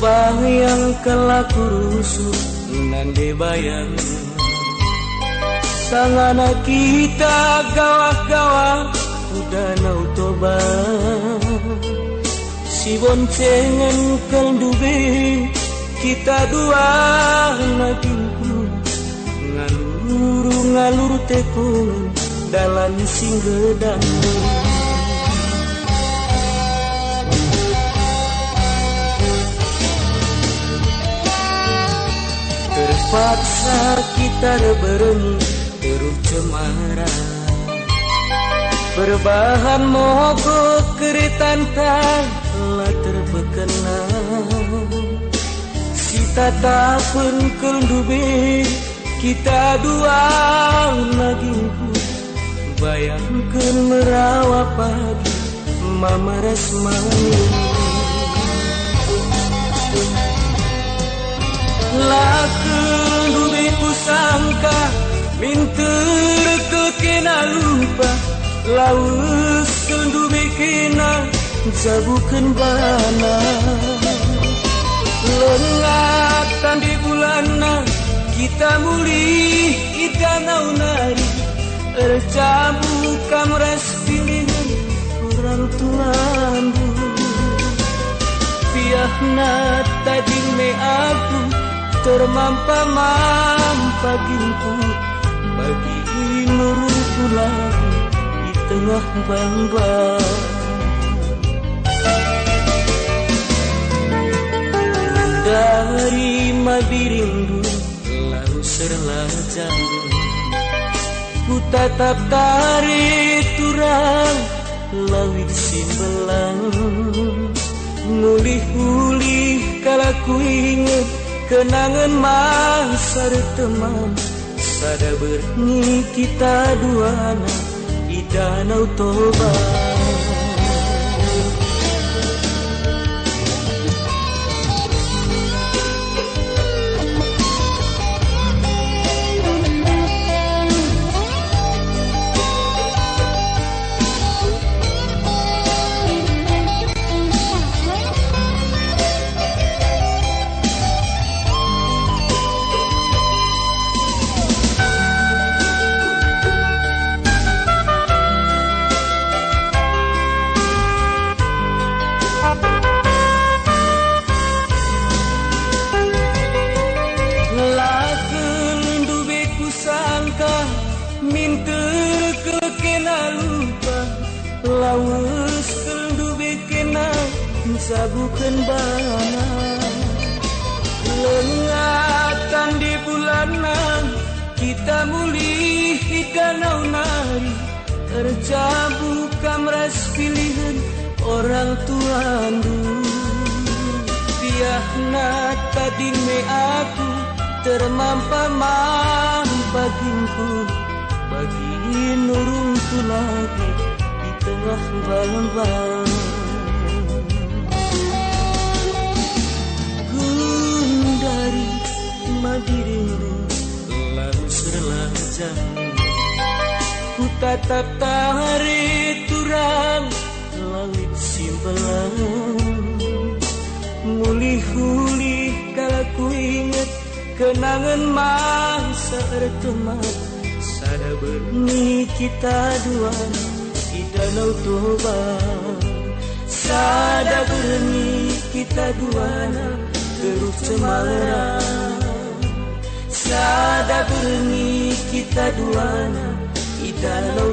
Bayang kalaku rusuh nande bayang sangana kita gawah-gawah danau Toba si boncengan kendube kita dua nagingku ngalur tekun dalam singgedang terpaksa kita bereng terus cemara berbahan mogok keretan telah terbekena si tatapan kendube kita dua nagingku bayangkan merawat pagi mamaras manis lakeun dubi kusangka minter kekena lupa laus dubi kena jabukeun bana lengatan di bulana kita mulih di danau nari ercabu kamres pilihan orang tuandu piahna tadi me aku termampa ginku bagi nurutku lagi di tengah bangba dari mabirindu lalu serlajang ku tatap tarik turang lawit simbelang ngulih-ngulih kala ku inget kenangan masa teman sada berni kita duana di danau Toba minter kekena lupa lawas kendube kena sabukeun bana lengatan di bulanan kita mulih di danau nari tercabu kamras pilihan orang tuandu piahna tadi me aku termampa ginku bagi nurungku lagi di tengah balang dari madirindu lalu serlajang ku tatap tarik turang langit simpelang mulih-mulih kala ku inget kenangan masa teman sada berni kita dua di danau Toba sada berni kita dua terus cemara sada berni kita dua di danau